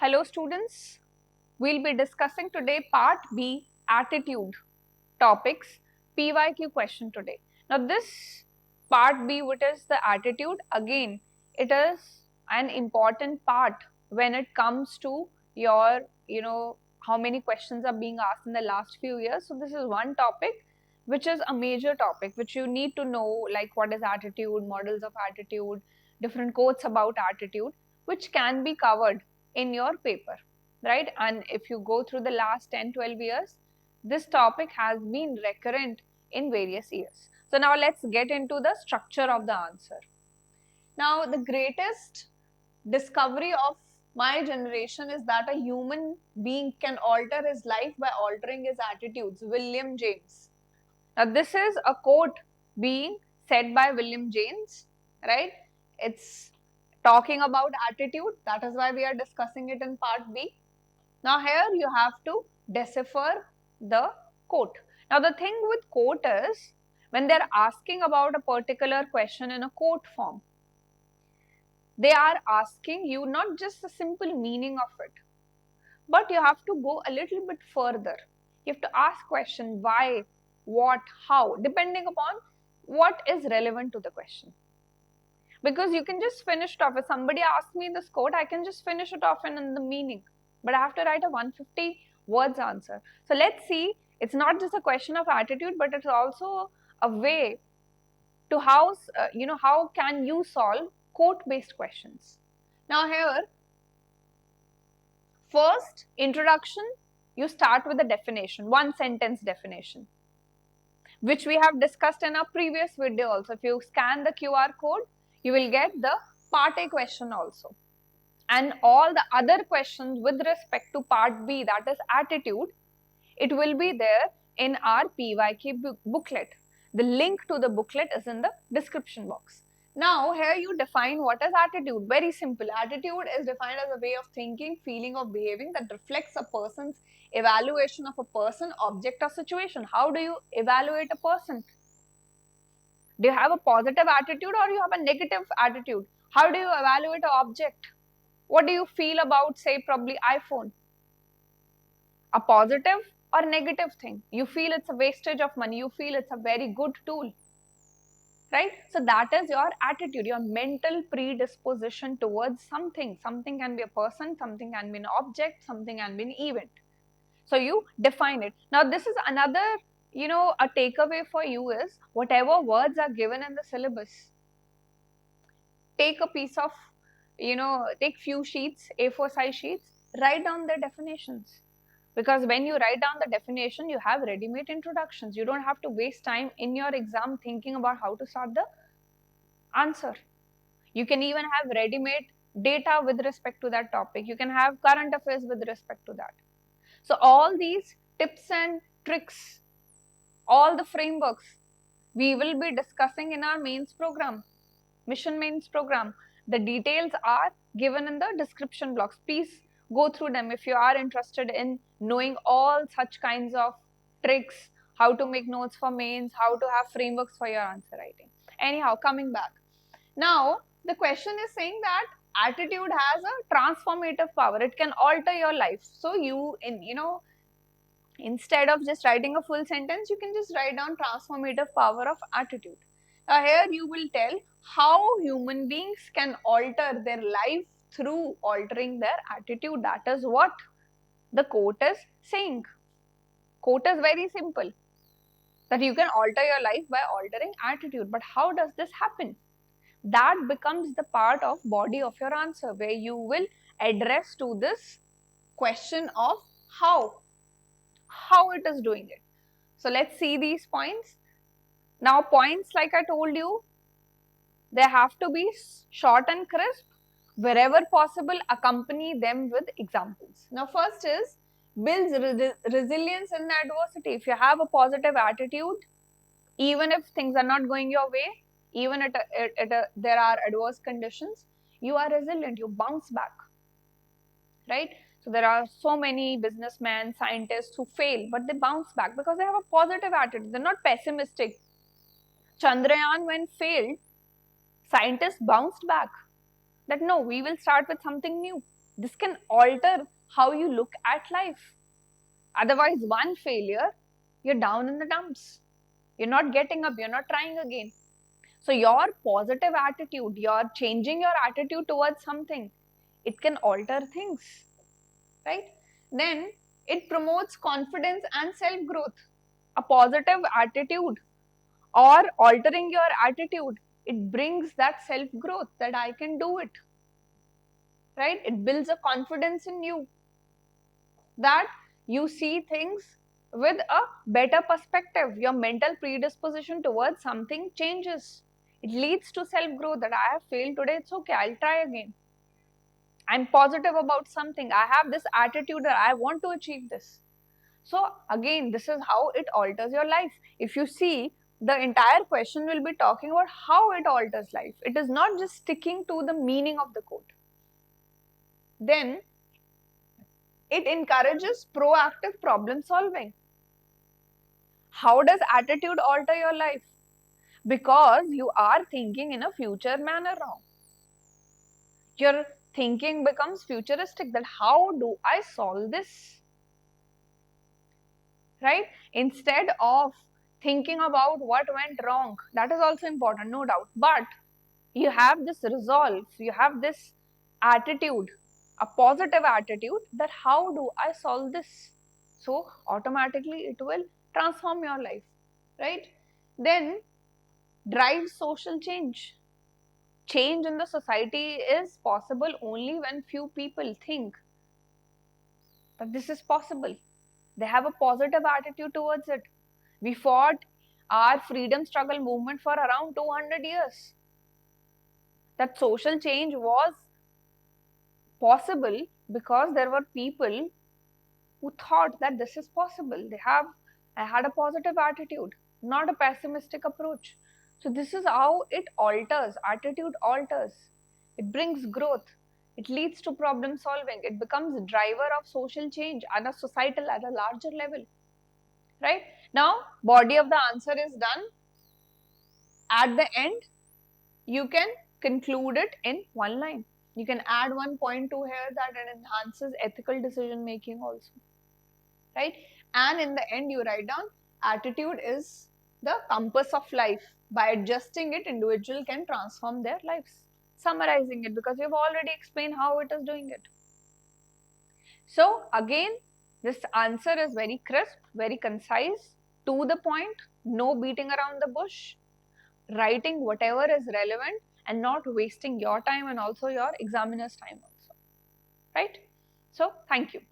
Hello students, we'll be discussing today part B, attitude topics, PYQ question today. Now this part B, which is the attitude, again it is an important part when it comes to your, how many questions are being asked in the last few years. So this is one topic which is a major topic which you need to know, like what is attitude, models of attitude, different quotes about attitude, which can be covered in your paper, right? And if you go through the last 10-12 years, this topic has been recurrent in various years. So now let's get into the structure of the answer. Now the greatest discovery of my generation is that a human being can alter his life by altering his attitudes. William James. Now this is a quote being said by William James, right? It's talking about attitude. That is why we are discussing it in part B. Now here you have to decipher the quote. Now the thing with quote is, when they're asking about a particular question in a quote form, they are asking you not just the simple meaning of it, but you have to go a little bit further. You have to ask question why, what, how, depending upon what is relevant to the question. Because you can just finish it off. If somebody asks me this quote, I can just finish it off in the meaning. But I have to write a 150 words answer. So let's see, it's not just a question of attitude, but it's also a way to how can you solve quote-based questions. Now here, first introduction, you start with the definition, one sentence definition, which we have discussed in our previous video also. If you scan the QR code, you will get the part A question also. And all the other questions with respect to part B, that is attitude, it will be there in our PYQ booklet. The link to the booklet is in the description box. Now here you define what is attitude. Very simple. Attitude is defined as a way of thinking, feeling or behaving that reflects a person's evaluation of a person, object or situation. How do you evaluate a person? Do you have a positive attitude or you have a negative attitude? How do you evaluate an object? What do you feel about, say, probably iPhone? A positive or negative thing? You feel it's a wastage of money. You feel it's a very good tool, right? So that is your attitude, your mental predisposition towards something. Something can be a person, something can be an object, something can be an event. So you define it. Now this is another, a takeaway for you is, whatever words are given in the syllabus, take a piece of, take few sheets, A4 size sheets, write down the definitions. Because when you write down the definition, you have ready-made introductions. You don't have to waste time in your exam thinking about how to start the answer. You can even have ready-made data with respect to that topic. You can have current affairs with respect to that. So all these tips and tricks, all the frameworks, we will be discussing in our mains program, mission mains program. The details are given in the description box. Please go through them if you are interested in knowing all such kinds of tricks, how to make notes for mains, how to have frameworks for your answer writing. Anyhow, coming back. Now, the question is saying that attitude has a transformative power. It can alter your life. So you, instead of just writing a full sentence, you can just write down transformative power of attitude. Now here you will tell how human beings can alter their life through altering their attitude. That is what the quote is saying. Quote is very simple, that you can alter your life by altering attitude. But how does this happen? That becomes the part of body of your answer, where you will address to this question of how it is doing it. So let's see these points. Now points, like I told you, they have to be short and crisp. Wherever possible, accompany them with examples. Now first is, builds resilience in adversity. If you have a positive attitude, even if things are not going your way, even there are adverse conditions, you are resilient, you bounce back, right? So there are so many businessmen, scientists who fail, but they bounce back because they have a positive attitude. They're not pessimistic. Chandrayaan, when failed, scientists bounced back. That no, we will start with something new. This can alter how you look at life. Otherwise, one failure, you're down in the dumps. You're not getting up, you're not trying again. So, your positive attitude, you're changing your attitude towards something, it can alter things, right? Then it promotes confidence and self growth. A positive attitude or altering your attitude, it brings that self growth that I can do it, right? It builds a confidence in you that you see things with a better perspective. Your mental predisposition towards something changes. It leads to self growth that I have failed today, it's okay, I'll try again. I'm positive about something. I have this attitude that I want to achieve this. So, again, this is how it alters your life. If you see, the entire question will be talking about how it alters life. It is not just sticking to the meaning of the quote. Then, it encourages proactive problem solving. How does attitude alter your life? Because you are thinking in a future manner now. Your thinking becomes futuristic, that how do I solve this? Right? Instead of thinking about what went wrong, that is also important, no doubt. But you have this resolve, you have this attitude, a positive attitude, that how do I solve this? So automatically it will transform your life, right? Then drive social change. Change in the society is possible only when few people think that this is possible. They have a positive attitude towards it. We fought our freedom struggle movement for around 200 years. That social change was possible because there were people who thought that this is possible. I had a positive attitude, not a pessimistic approach. So this is how it alters, attitude alters. It brings growth. It leads to problem solving. It becomes a driver of social change at a societal, at a larger level. Right? Now, body of the answer is done. At the end, you can conclude it in one line. You can add 1.2 here, that it enhances ethical decision making also. Right? And in the end, you write down attitude is the compass of life. By adjusting it, individual can transform their lives. Summarizing it, because we've already explained how it is doing it. So again, this answer is very crisp, very concise, to the point, no beating around the bush, writing whatever is relevant and not wasting your time and also your examiner's time also. Right? So thank you.